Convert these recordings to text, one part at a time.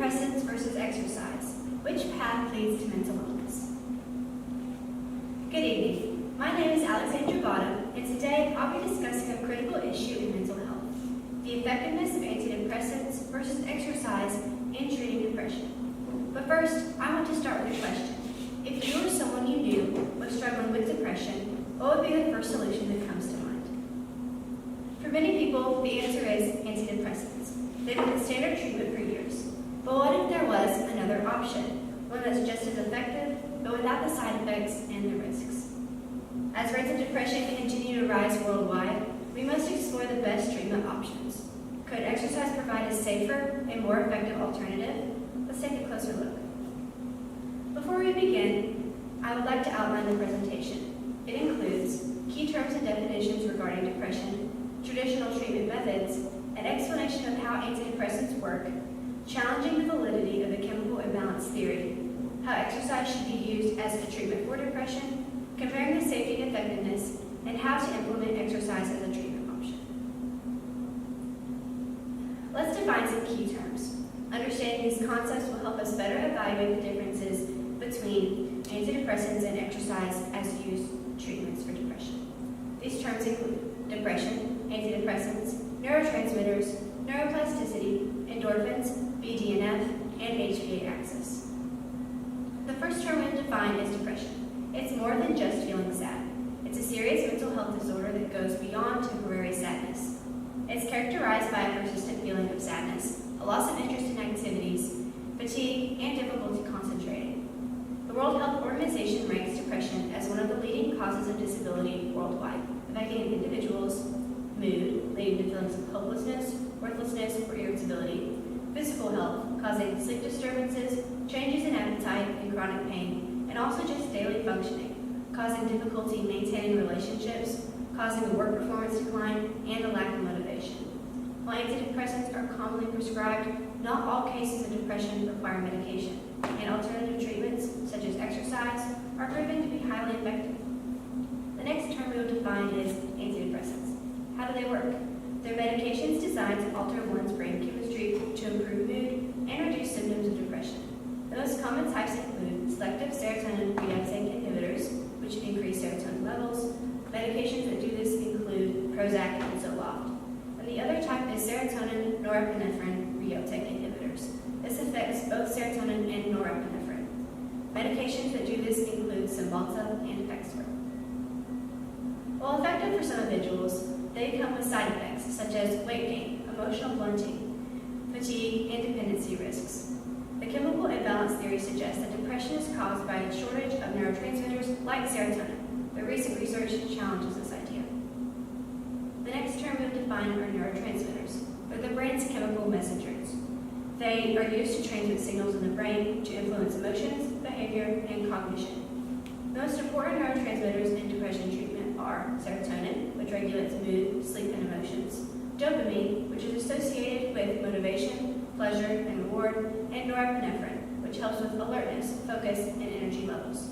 Antidepressants versus exercise. Which path leads to mental wellness? Good evening. My name is Alexandra Bottom, and today I'll be discussing a critical issue in mental health: the effectiveness of antidepressants versus exercise in treating depression. But first, I want to start with a question. If you or someone you knew was struggling with depression, what would be the first solution that comes to mind? For many people, the answer is antidepressants. They've been the standard treatment for years. But what if there was another option, one that's just as effective, but without the side effects and the risks? As rates of depression continue to rise worldwide, we must explore the best treatment options. Could exercise provide a safer and more effective alternative? Let's take a closer look. Before we begin, I would like to outline the presentation. It includes key terms and definitions regarding depression, traditional treatment methods, an explanation of how antidepressants work, challenging the validity of the chemical imbalance theory, how exercise should be used as a treatment for depression, comparing the safety and effectiveness, and how to implement exercise as a treatment option. Let's define some key terms. Understanding these concepts will help us better evaluate the differences between antidepressants and exercise as used treatments for depression. These terms include depression, antidepressants, neurotransmitters, neuroplasticity, endorphins, BDNF, and HPA axis. The first term we'll define is depression. It's more than just feeling sad. It's a serious mental health disorder that goes beyond temporary sadness. It's characterized by a persistent feeling of sadness, a loss of interest in activities, fatigue, and difficulty concentrating. The World Health Organization ranks depression as one of the leading causes of disability worldwide, affecting an individual's mood, leading to feelings of hopelessness, worthlessness, or irritability; physical health, causing sleep disturbances, changes in appetite, and chronic pain; and also just daily functioning, causing difficulty maintaining relationships, causing a work performance decline, and a lack of motivation. While antidepressants are commonly prescribed, not all cases of depression require medication, and alternative treatments, such as exercise, are proven to be highly effective. The next term we will define is antidepressants. How do they work? They're medications designed to alter one's brain chemistry to improve mood and reduce symptoms of depression. The most common types include selective serotonin reuptake inhibitors, which increase serotonin levels. Medications that do this include Prozac and Zoloft. And the other type is serotonin norepinephrine reuptake inhibitors. This affects both serotonin and norepinephrine. Medications that do this include Cymbalta and Effexor. While effective for some individuals, they come with side effects such as weight gain, emotional blunting, fatigue, and dependency risks. The chemical imbalance theory suggests that depression is caused by a shortage of neurotransmitters like serotonin, but recent research challenges this idea. The next term we'll define are neurotransmitters. They're the brain's chemical messengers. They are used to transmit signals in the brain to influence emotions, behavior, and cognition. The most important neurotransmitters in depression treatment are serotonin, which regulates mood, sleep, and emotions; dopamine, which is associated with motivation, pleasure, and reward; and norepinephrine, which helps with alertness, focus, and energy levels.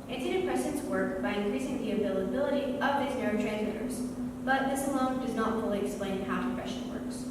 Antidepressants work by increasing the availability of these neurotransmitters, but this alone does not fully explain how depression works.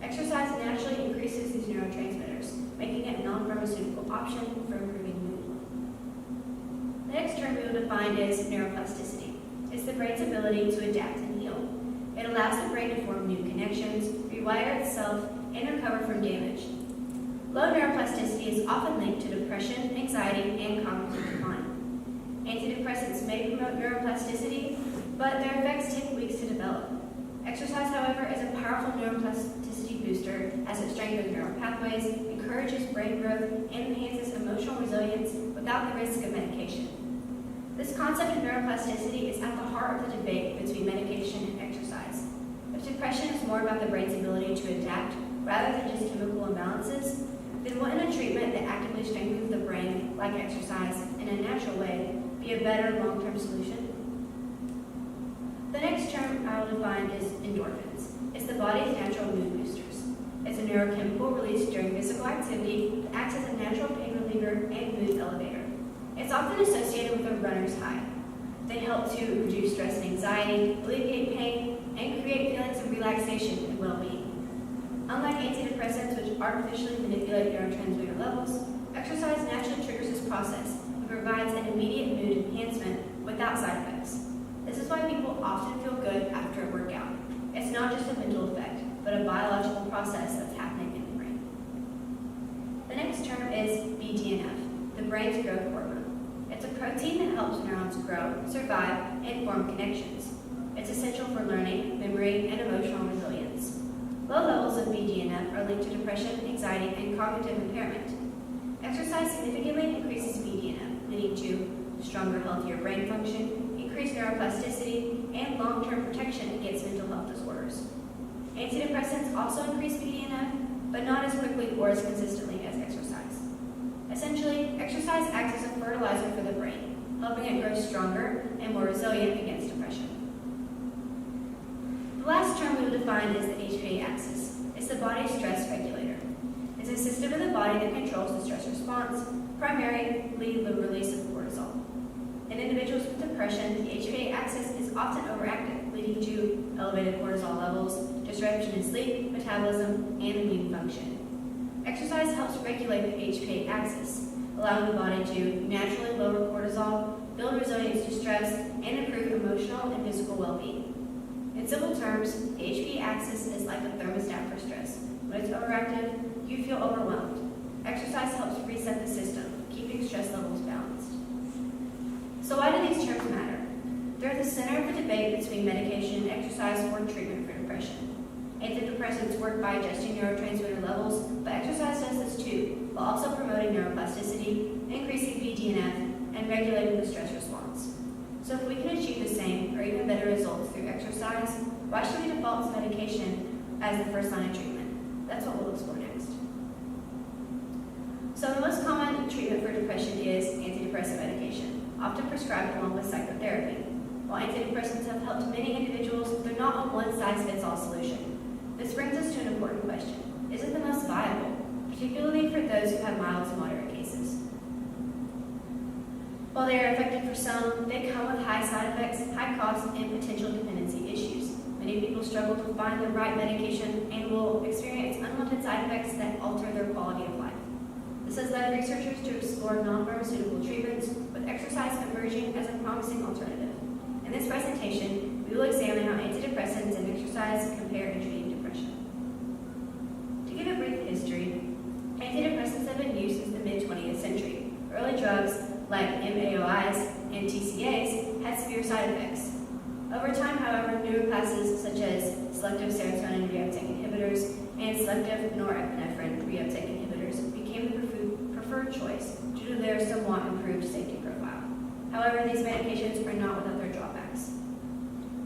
Exercise naturally increases these neurotransmitters, making it a non-pharmaceutical option for improving mood. The next term we will define is neuroplasticity. It's the brain's ability to adapt and heal. It allows the brain to form new connections, rewire itself, and recover from damage. Low neuroplasticity is often linked to depression, anxiety, and cognitive decline. Antidepressants may promote neuroplasticity, but their effects take weeks to develop. Exercise, however, is a powerful neuroplasticity booster as it strengthens neural pathways, encourages brain growth, and enhances emotional resilience without the risk of medication. This concept of neuroplasticity is at the heart of the debate between medication and exercise. If depression is more about the brain's ability to adapt rather than just chemical imbalances, then wouldn't a treatment that actively strengthens the brain, like exercise, in a natural way, be a better long-term solution? The next term I will define is endorphins. It's the body's natural mood boosters. It's a neurochemical released during physical activity that acts as a natural pain reliever and mood elevator. It's often associated with a runner's high. They help to reduce stress and anxiety, alleviate pain, and create feelings of relaxation and well-being. Unlike antidepressants, which artificially manipulate neurotransmitter levels, exercise naturally triggers this process and provides an immediate mood enhancement without side effects. This is why people often feel good after a workout. It's not just a mental effect, but a biological process that's happening in the brain. The next term is BDNF, the brain's growth hormone. It's a protein that helps neurons grow, survive, and form connections. It's essential for learning, memory, and emotional resilience. Low levels of BDNF are linked to depression, anxiety, and cognitive impairment. Exercise significantly increases BDNF, leading to stronger, healthier brain function, increased neuroplasticity, and long-term protection against mental health disorders. Antidepressants also increase BDNF, but not as quickly or as consistently as exercise. Essentially, exercise acts as a fertilizer for the brain, helping it grow stronger and more resilient against depression. The last term we will define is the HPA axis. It's the body's stress regulator. It's a system of the body that controls the stress response, primarily the release of cortisol. In individuals with depression, the HPA axis is often overactive, leading to elevated cortisol levels, disruption in sleep, metabolism, and immune function. Exercise helps regulate the HPA axis, allowing the body to naturally lower cortisol, build resilience to stress, and improve emotional and physical well-being. In simple terms, the HPA axis is like a thermostat for stress. When it's overactive, you feel overwhelmed. Exercise helps reset the system, keeping stress levels balanced. So why do these terms matter? They're at the center of the debate between medication and exercise or treatment for depression. Antidepressants work by adjusting neurotransmitter levels, but exercise does this too, while also promoting neuroplasticity, increasing BDNF, and regulating the stress response. So if we can achieve the same or even better results through exercise, why should we default to medication as the first line of treatment? That's what we'll explore next. So the most common treatment for depression is antidepressant medication, often prescribed along with psychotherapy. While antidepressants have helped many individuals, they're not a one-size-fits-all solution. This brings us to an important question. Is it the most viable, particularly for those who have mild to moderate cases? While they are effective for some, they come with high side effects, high costs, and potential dependency issues. Many people struggle to find the right medication and will experience unwanted side effects that alter their quality of life. This has led researchers to explore non-pharmaceutical treatments, with exercise emerging as a promising alternative. In this presentation, we will examine how antidepressants and exercise compare in treating depression. To give a brief history, antidepressants have been used since the mid-20th century. Early drugs like MAOIs and TCAs had severe side effects. Over time, however, newer classes such as selective serotonin reuptake inhibitors and selective norepinephrine reuptake inhibitors became the preferred choice due to their somewhat improved safety profile. However, these medications are not without their drawbacks.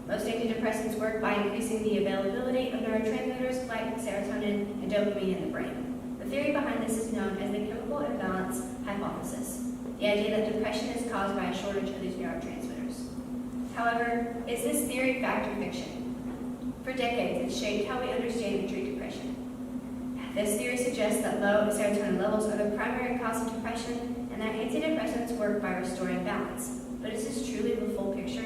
Most antidepressants work by increasing the availability of neurotransmitters like serotonin and dopamine in the brain. The theory behind this is known as the chemical imbalance hypothesis, the idea that depression is caused by a shortage of these neurotransmitters. However, is this theory fact or fiction? For decades, it's shaped how we understand and treat depression. This theory suggests that low serotonin levels are the primary cause of depression and that antidepressants work by restoring balance. But is this truly the full picture?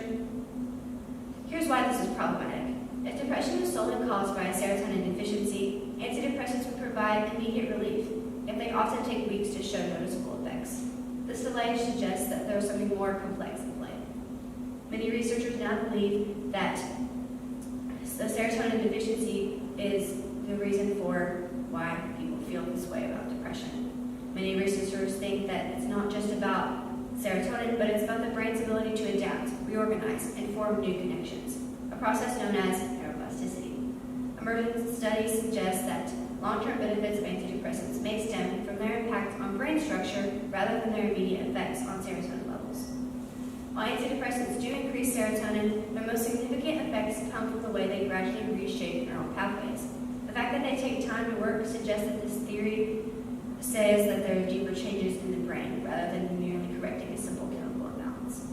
Here's why this is problematic. If depression is solely caused by a serotonin deficiency, antidepressants would provide immediate relief, yet they often take weeks to show noticeable effects. This delay suggests that there's something more complex in play. Many researchers now believe that the serotonin deficiency is the reason for why people feel this way about depression. Many researchers think that it's not just about serotonin, but it's about the brain's ability to adapt, reorganize, and form new connections, a process known as neuroplasticity. Emergent studies suggest that long-term benefits of antidepressants may stem from their impact on brain structure rather than their immediate effects on serotonin levels. While antidepressants do increase serotonin, their most significant effects come from the way they gradually reshape neural pathways. The fact that they take time to work suggests that this theory says that there are deeper changes in the brain rather than merely correcting a simple chemical imbalance.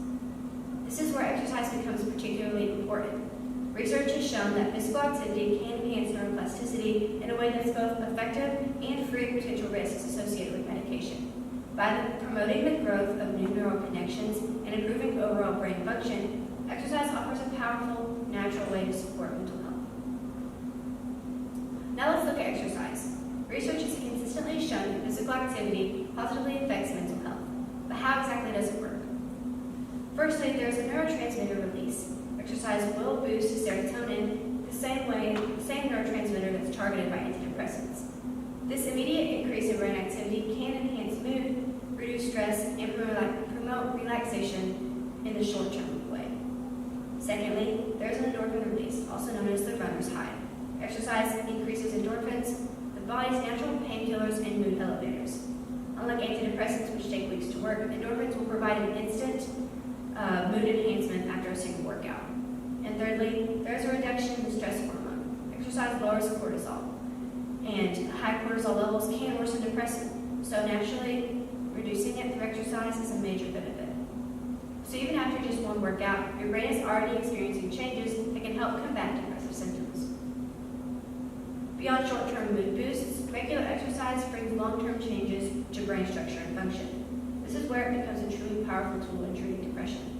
This is where exercise becomes particularly important. Research has shown that physical activity can enhance neuroplasticity in a way that's both effective and free of potential risks associated with medication. By promoting the growth of new neural connections and improving overall brain function, exercise offers a powerful, natural way to support mental health. Now let's look at exercise. Research has consistently shown that physical activity positively affects mental health. But how exactly does it work? Firstly, there is a neurotransmitter release. Exercise will boost serotonin the same neurotransmitter that's targeted by antidepressants. This immediate increase in brain activity can enhance mood, reduce stress, and promote relaxation in the short-term way. Secondly, there is an endorphin release, also known as the runner's high. Exercise increases endorphins, the body's natural painkillers and mood elevators. Unlike antidepressants, which take weeks to work, endorphins will provide an instant mood enhancement after a single workout. And thirdly, there is a reduction in the stress hormone. Exercise lowers cortisol, and high cortisol levels can worsen depression. So naturally, reducing it through exercise is a major benefit. So even after just one workout, your brain is already experiencing changes that can help combat depressive symptoms. Beyond short-term mood boosts, regular exercise brings long-term changes to brain structure and function. This is where it becomes a truly powerful tool in treating depression.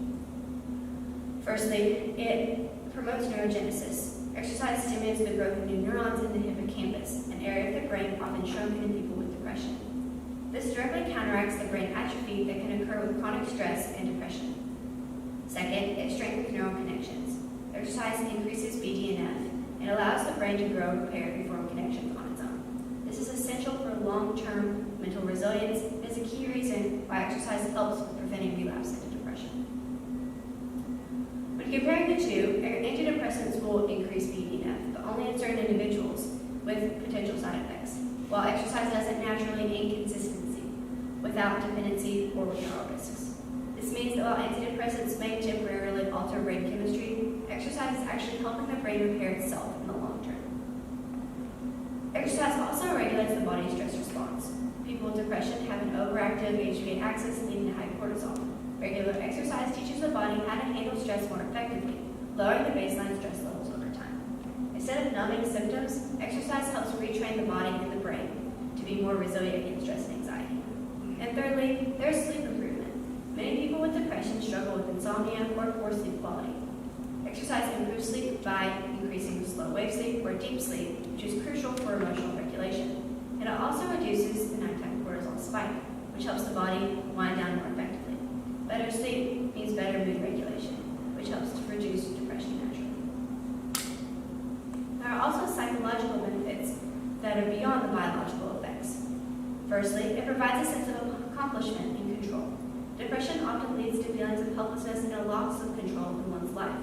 Firstly, it promotes neurogenesis. Exercise stimulates the growth of new neurons in the hippocampus, an area of the brain often shrunken in people with depression. This directly counteracts the brain atrophy that can occur with chronic stress and depression. Second, it strengthens neural connections. Exercise increases BDNF and allows the brain to grow and repair reform connections on its own. This is essential for long-term mental resilience and is a key reason why exercise helps with preventing relapse into depression. When comparing the two, antidepressants will increase BDNF, but only in certain individuals with potential side effects, while exercise does it naturally and consistency, without dependency or withdrawal risks. This means that while antidepressants may temporarily alter brain chemistry, exercise is actually helping the brain repair itself in the long term. Exercise also regulates the body's stress response. People with depression have an overactive HPA axis leading to high cortisol. Regular exercise teaches the body how to handle stress more effectively, lowering the baseline stress levels over time. Instead of numbing symptoms, exercise helps retrain the body and the brain to be more resilient against stress and anxiety. And thirdly, there is sleep improvement. Many people with depression struggle with insomnia or poor sleep quality. Exercise improves sleep by increasing slow wave sleep or deep sleep, which is crucial for emotional regulation. And it also reduces the nighttime cortisol spike, which helps the body wind down more effectively. Better sleep means better mood regulation, which helps to reduce depression naturally. There are also psychological benefits that are beyond the biological effects. Firstly, it provides a sense of accomplishment and control. Depression often leads to feelings of helplessness and a loss of control in one's life.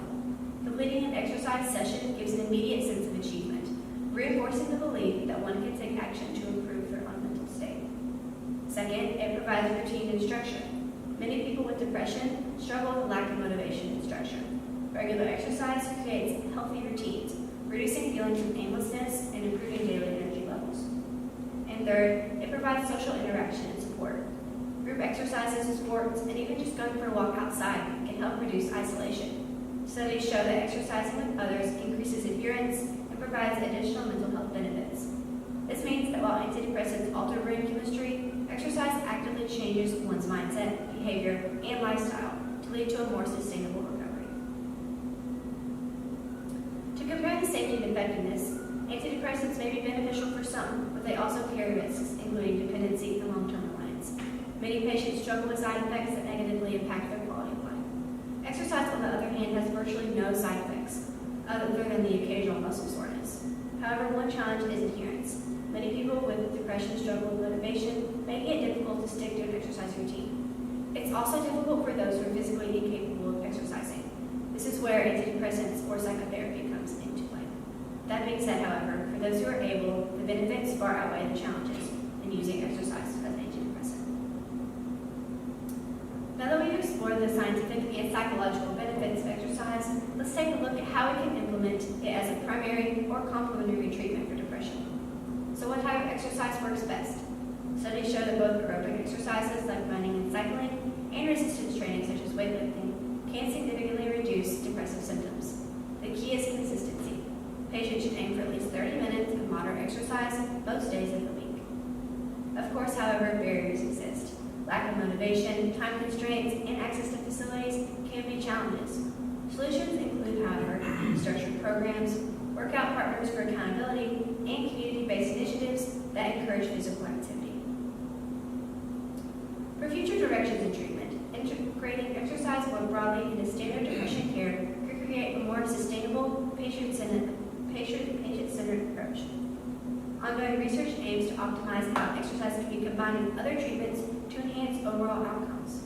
Completing an exercise session gives an immediate sense of achievement, reinforcing the belief that one can take action to improve their own mental state. Second, it provides routine and structure. Many people with depression struggle with a lack of motivation and structure. Regular exercise creates healthy routines, reducing feelings of aimlessness and improving daily energy levels. And third, it provides social interaction and support. Group exercises, sports, and even just going for a walk outside can help reduce isolation. Studies show that exercising with others increases adherence and provides additional mental health benefits. This means that while antidepressants alter brain chemistry, exercise actively changes one's mindset, behavior, and lifestyle to lead to a more sustainable recovery. To compare the safety and effectiveness, antidepressants may be beneficial for some, but they also carry risks, including dependency and long-term reliance. Many patients struggle with side effects that negatively impact their quality of life. Exercise, on the other hand, has virtually no side effects, other than the occasional muscle soreness. However, one challenge is adherence. Many people with depression struggle with motivation, making it difficult to stick to an exercise routine. It's also difficult for those who are physically incapable of exercising. This is where antidepressants or psychotherapy comes into play. That being said, however, for those who are able, the benefits far outweigh the challenges in using exercise as an antidepressant. Now that we've explored the scientific and psychological benefits of exercise, let's take a look at how we can implement it as a primary or complementary treatment for depression. So what type of exercise works best? Studies show that both aerobic exercises like running and cycling and resistance training such as weightlifting can significantly reduce depressive symptoms. The key is consistency. Patients should aim for at least 30 minutes of moderate exercise most days of the week. Of course, however, barriers exist. Lack of motivation, time constraints, and access to facilities can be challenges. Solutions include, however, structured programs, workout partners for accountability, and community-based initiatives that encourage physical activity. For future directions in treatment, integrating exercise more broadly into standard depression care could create a more sustainable, patient-centered approach. Ongoing research aims to optimize how exercise can be combined with other treatments to enhance overall outcomes.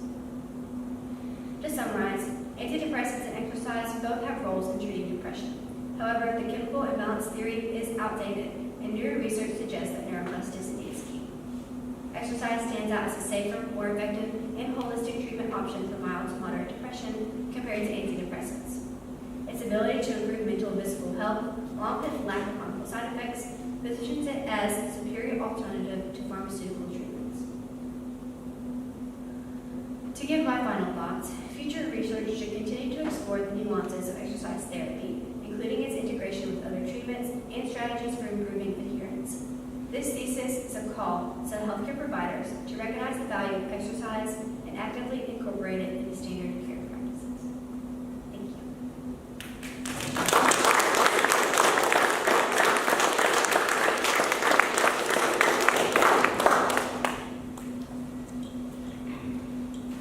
To summarize, antidepressants and exercise both have roles in treating depression. However, the chemical imbalance theory is outdated, and newer research suggests that neuroplasticity is key. Exercise stands out as a safer, more effective, and holistic treatment option for mild to moderate depression compared to antidepressants. Its ability to improve mental and physical health, along with its lack of harmful side effects, positions it as a superior alternative to pharmaceutical treatments. To give my final thoughts, future research should continue to explore the nuances of exercise therapy, including its integration with other treatments and strategies for improving adherence. This thesis is a call to healthcare providers to recognize the value of exercise and actively incorporate it into standard care.